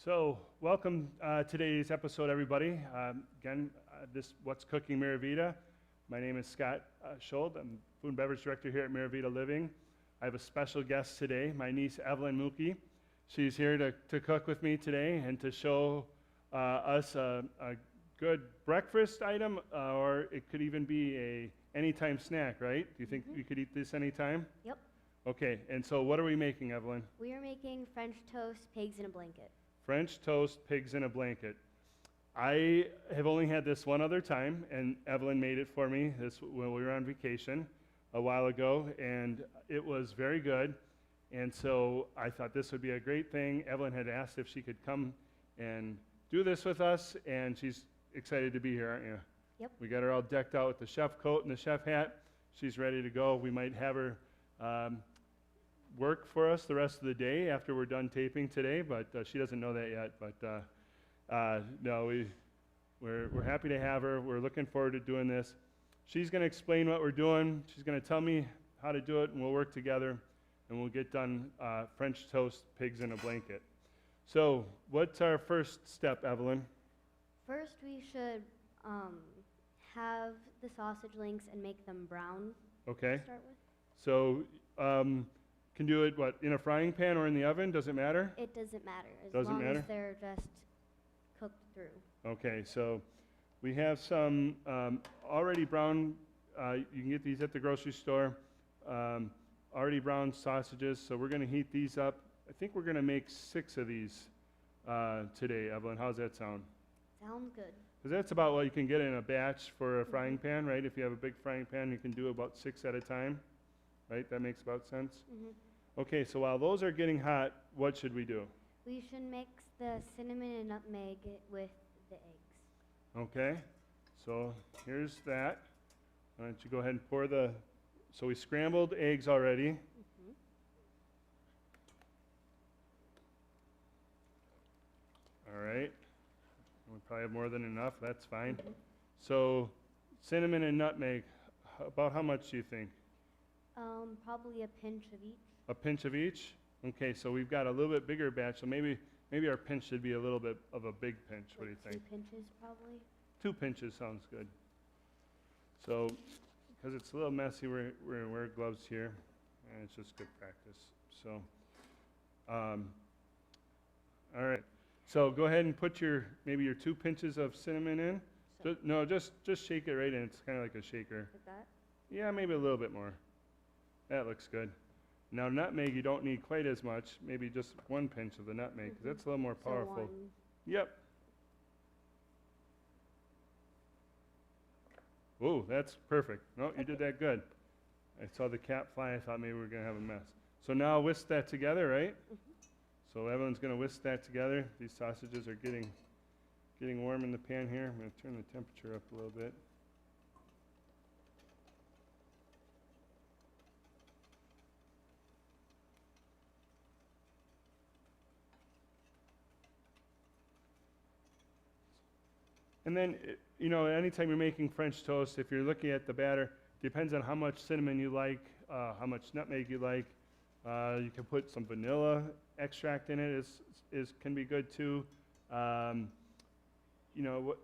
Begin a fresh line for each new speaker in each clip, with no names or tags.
So, welcome today's episode, everybody. This What's Cooking Miravida. My name is Scott Schuld. I'm Food and Beverage Director here at Miravida Living. I have a special guest today, my niece Evelyn Mookie. She's here to cook with me today and to show us a good breakfast item, or it could even be a anytime snack, right? Do you think we could eat this anytime?
Yep.
Okay, and so what are we making, Evelyn?
We are making French toast pigs in a blanket.
French toast, pigs in a blanket. I have only had this one other time, and Evelyn made it for me when we were on vacation a while ago, and it was very good. And so I thought this would be a great thing. Evelyn had asked if she could come and do this with us, and she's excited to be here, aren't you?
Yep.
We got her all decked out with the chef coat and the chef hat. She's ready to go. We might have her work for us the rest of the day after we're done taping today, but she doesn't know that yet. But no, we're happy to have her. We're looking forward to doing this. She's going to explain what we're doing. She's going to tell me how to do it, and we'll work together, and we'll get done French toast, pigs in a blanket. So what's our first step, Evelyn?
First, we should have the sausage links and make them brown.
Okay.
To start with.
So can do it, in a frying pan or in the oven? Does it matter?
It doesn't matter as
Doesn't
long
matter?
as they're just cooked through.
Okay, so we have some already brown, you can get these at the grocery store, already brown sausages, so we're going to heat these up. I think we're going to make 6 of these today, Evelyn. How's that sound?
Sounds good.
Because that's about what you can get in a batch for a frying pan, right? If you have a big frying pan, you can do about 6 at a time, right? That makes about sense?
Mm-hmm.
Okay, so while those are getting hot, what should we do?
We should mix the cinnamon and nutmeg with the eggs.
Okay, so here's that. Why don't you go ahead and pour so we scrambled eggs already.
Mm-hmm.
All right, we probably have more than enough, that's fine.
Mm-hmm.
So cinnamon and nutmeg, about how much do you think?
Probably a pinch of each.
A pinch of each? Okay, so we've got a little bit bigger batch, so maybe our pinch should be a little bit of a big pinch. What do you think?
2 pinches, probably.
2 pinches sounds good. So, because it's a little messy, we're going to wear gloves here, and it's just good practice. So, all right. So go ahead and put maybe your 2 pinches of cinnamon in.
So
Just shake it right in. It's kind of like a shaker.
like that?
Yeah, maybe a little bit more. That looks good. Now nutmeg, you don't need quite as much. Maybe just 1 pinch of the nutmeg, because that's a little more powerful.
So 1.
Yep. Ooh, that's perfect. No, you did that good. I saw the cap fly. I thought maybe we were going to have a mess. So now whisk that together, right?
Mm-hmm.
So Evelyn's going to whisk that together. These sausages are getting warm in the pan here. I'm going to turn the temperature up a little bit. And then, anytime you're making French toast, if you're looking at the batter, depends on how much cinnamon you like, how much nutmeg you like. You can put some vanilla extract in it. Can be good too.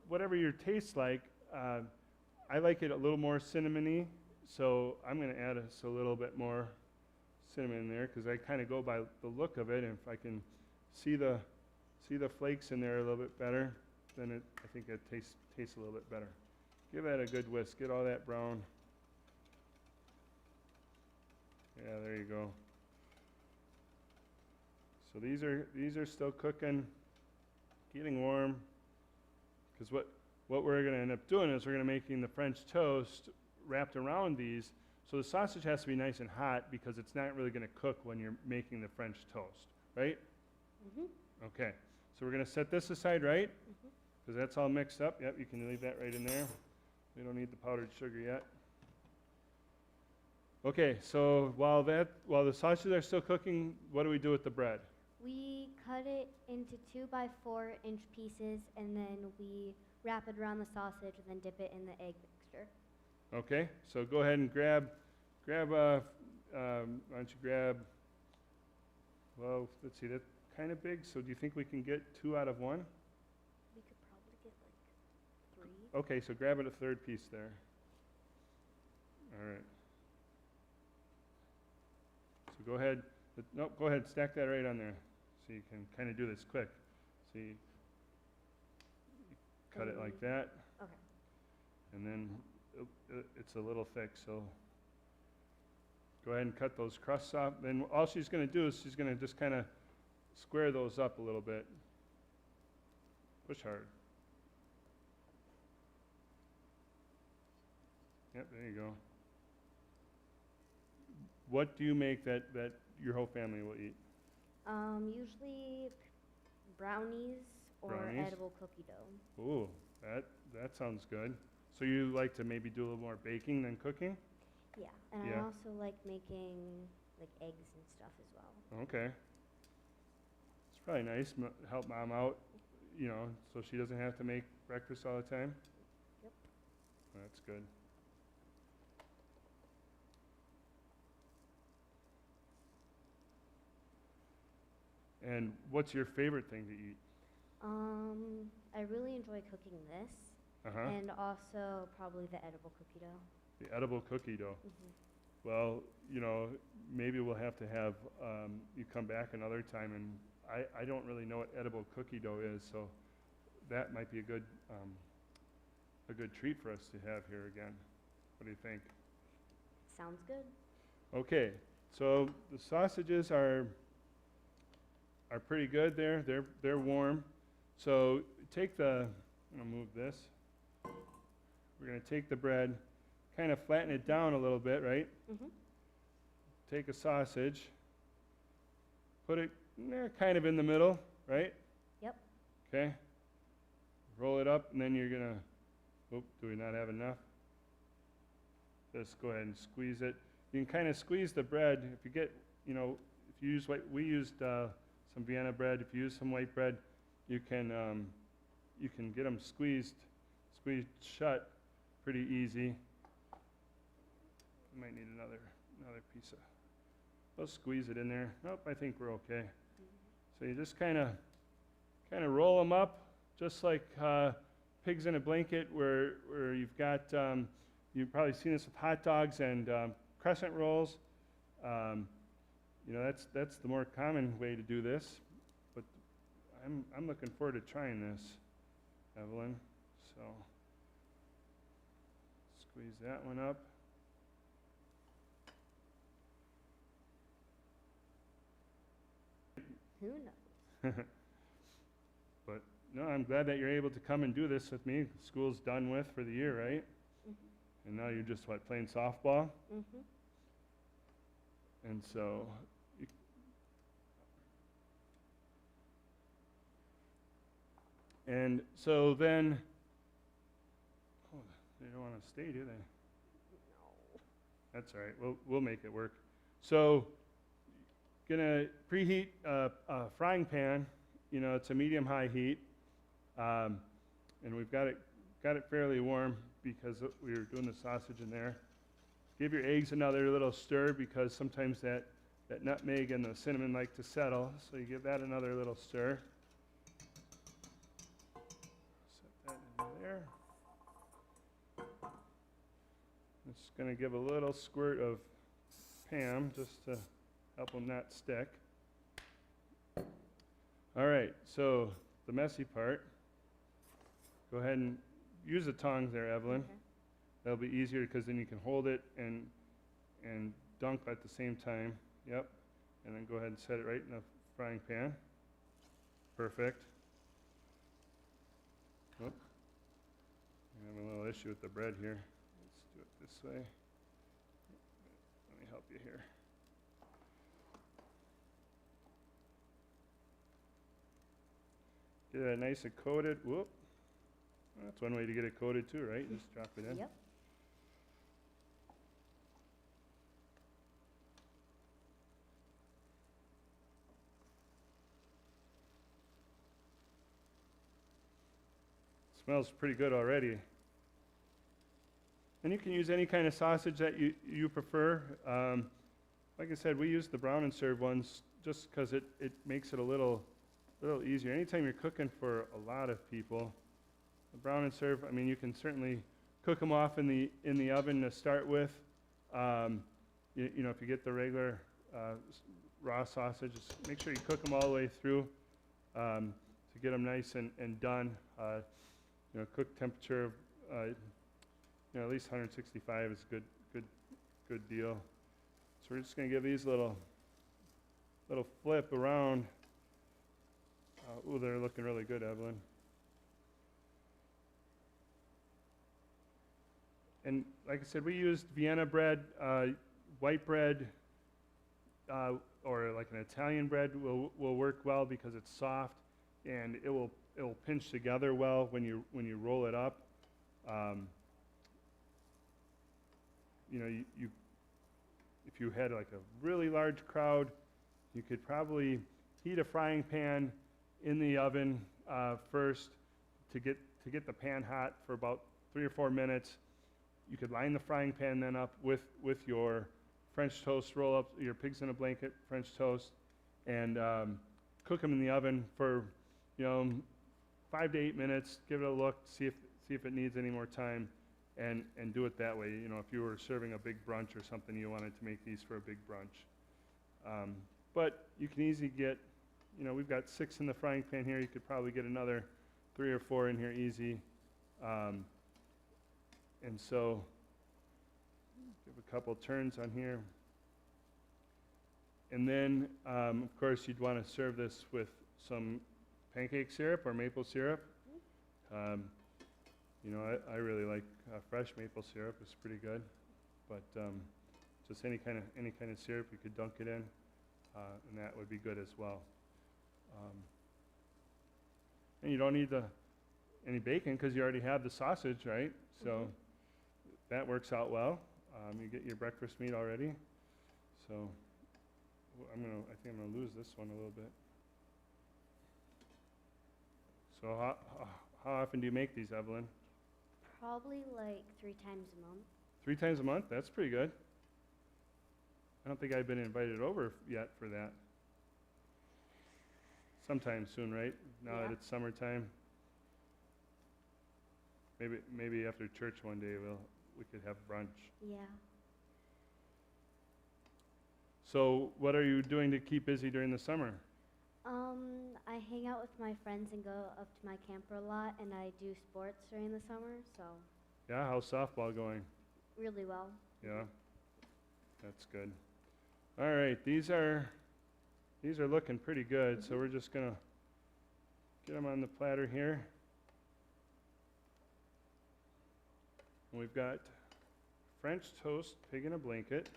Whatever your taste like. I like it a little more cinnamony, so I'm going to add a little bit more cinnamon in there because I kind of go by the look of it, and if I can see the flakes in there a little bit better, then I think it tastes a little bit better. Give that a good whisk. Get all that brown. Yeah, there you go. So these are still cooking, getting warm. Because what we're going to end up doing is we're going to making the French toast wrapped around these. So the sausage has to be nice and hot because it's not really going to cook when you're making the French toast, right?
Mm-hmm.
Okay. So we're going to set this aside, right?
Mm-hmm.
Because that's all mixed up. Yep, you can leave that right in there. We don't need the powdered sugar yet. Okay, so while the sausages are still cooking, what do we do with the bread?
We cut it into 2 by 4 inch pieces, and then we wrap it around the sausage and then dip it in the egg mixture.
Okay, so go ahead and grab, why don't you grab Well, let's see, that's kind of big, so do you think we can get 2 out of 1?
We could probably get like 3.
Okay, so grab it a third piece there. All right. So go ahead, no, go ahead, stack that right on there, so you can kind of do this quick. So you cut it like that,
Okay.
and then it's a little thick, so go ahead and cut those crusts off. Then all she's going to do is she's going to just kind of square those up a little bit. Push hard. Yep, there you go. What do you make that your whole family will eat?
Usually brownies or
Brownies?
edible cookie dough.
Ooh, that sounds good. So you like to maybe do a little more baking than cooking?
Yeah, and I
Yeah.
also like making like eggs and stuff as well.
Okay. It's probably nice, help mom out, you know, so she doesn't have to make breakfast all the time.
Yep.
That's good. And what's your favorite thing to eat?
I really enjoy cooking this,
Uh-huh.
and also probably the edible cookie dough.
The edible cookie dough.
Mhm.
Well, you know, maybe we'll have to have you come back another time, and I don't really know what edible cookie dough is, so that might be a good treat for us to have here again. What do you think?
Sounds good.
Okay, so the sausages are pretty good there. They're warm. So take I'm gonna move this. We're gonna take the bread, kind of flatten it down a little bit, right?
Mhm.
Take a sausage, put it kind of in the middle, right?
Yep.
Okay. Roll it up, and then you're gonna. Oop, do we not have enough? Just go ahead and squeeze it. You can kind of squeeze the bread. If you get, you know, if you use white, we used some Vienna bread. If you use some white bread, you can get them squeezed shut pretty easy. You might need another piece of. Let's squeeze it in there. Nope, I think we're okay. So you just kind of roll them up, just like pigs in a blanket, where you've got. You've probably seen this with hot dogs and crescent rolls. You know, that's the more common way to do this. But I'm looking forward to trying this, Evelyn. So squeeze that one up.
Who knows?
But no, I'm glad that you're able to come and do this with me. School's done with for the year, right?
Mhm.
And now you're just playing softball,
Mhm.
and so. And so then, oh, they don't want to stay, do they?
No.
That's all right. We'll make it work. So, gonna preheat a frying pan. You know, it's a medium-high heat, and we've got it fairly warm because we were doing the sausage in there. Give your eggs another little stir because sometimes that nutmeg and the cinnamon like to settle. So you give that another little stir. Set that in there. Just going to give a little squirt of Pam just to help them not stick. All right, so the messy part. Go ahead and use the tongs there, Evelyn.
Okay.
That'll be easier because then you can hold it and dunk at the same time. Yep. And then go ahead and set it right in the frying pan. Perfect. Oh. I have a little issue with the bread here. Let's do it this way. Let me help you here. Get it nice and coated. Whoop. That's one way to get it coated too, right? Just drop it in.
Yep.
Smells pretty good already. And you can use any kind of sausage that you prefer. Like I said, we use the brown and serve ones just because it makes it a little easier. Anytime you're cooking for a lot of people, the brown and serve, I mean, you can certainly cook them off in the oven to start with. You know, if you get the regular raw sausage, just make sure you cook them all the way through to get them nice and done. You know, cook temperature, you know, at least 165 is good deal. So we're just going to give these little flip around. Ooh, they're looking really good, Evelyn. And like I said, we used Vienna bread, white bread, or like an Italian bread will work well because it's soft and it will pinch together well when you roll it up. You know, if you had like a really large crowd, you could probably heat a frying pan in the oven first to get the pan hot for about 3 or 4 minutes. You could line the frying pan then up with your French toast roll-ups, your pigs in a blanket French toast, and cook them in the oven for, you know, 5 to 8 minutes. Give it a look, see if it needs any more time, and do it that way. You know, if you were serving a big brunch or something, you wanted to make these for a big brunch. But you can easily get, you know, we've got 6 in the frying pan here. You could probably get another 3 or 4 in here easy. And so, give a couple turns on here. And then, of course, you'd want to serve this with some pancake syrup or maple syrup. You know, I really like fresh maple syrup. It's pretty good. But just any kind of syrup you could dunk it in, and that would be good as well. And you don't need any bacon because you already have the sausage, right? So that works out well. You get your breakfast meat already. So I think I'm gonna lose this one a little bit. So how often do you make these, Evelyn?
Probably like 3 times a month.
3 times a month? That's pretty good. I don't think I've been invited over yet for that. Sometime soon, right? Now that it's summertime. Maybe after church one day we could have brunch.
Yeah.
So what are you doing to keep busy during the summer?
I hang out with my friends and go up to my camper a lot, and I do sports during the summer, so.
Yeah, how's softball going?
Really well.
Yeah, that's good. All right, these are looking pretty good, so we're just gonna get them on the platter here. And we've got French toast, pig in a blanket,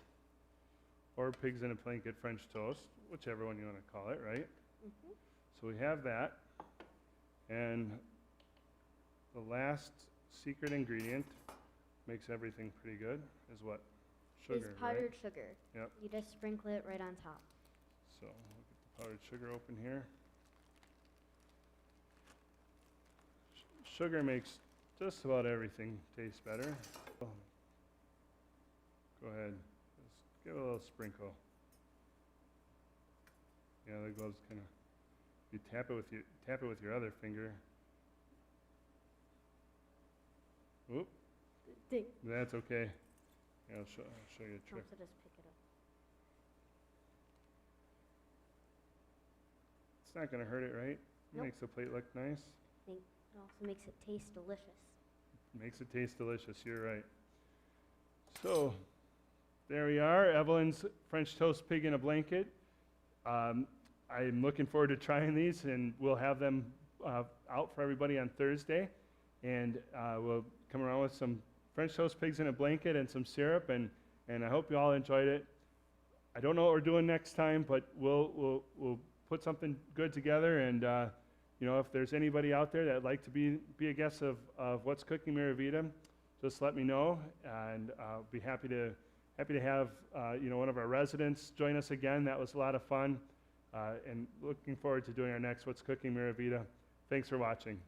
or pigs in a blanket French toast, whichever one you want to call it, right? So we have that, and the last secret ingredient makes everything pretty good is what? Sugar,
Is powdered
right?
sugar.
Yep.
You just sprinkle it right on top.
So we'll get the powdered sugar open here. Sugar makes just about everything taste better. Go ahead, just give it a little sprinkle. Yeah, the gloves kind of. You tap it with your other finger. Oop.
Ding.
That's okay. Yeah, I'll show you a trick.
Also just pick it up.
It's not going to hurt it, right?
Nope.
Makes the plate look nice.
It also makes it taste delicious.
Makes it taste delicious, you're right. So, there we are, Evelyn's French toast pig in a blanket. I'm looking forward to trying these, and we'll have them out for everybody on Thursday. And we'll come around with some French toast pigs in a blanket and some syrup, and I hope you all enjoyed it. I don't know what we're doing next time, but we'll put something good together, and you know, if there's anybody out there that'd like to be a guest of What's Cooking Miravida, just let me know, and I'll be happy to have you know, one of our residents join us again. That was a lot of fun, and looking forward to doing our next What's Cooking Miravida. Thanks for watching.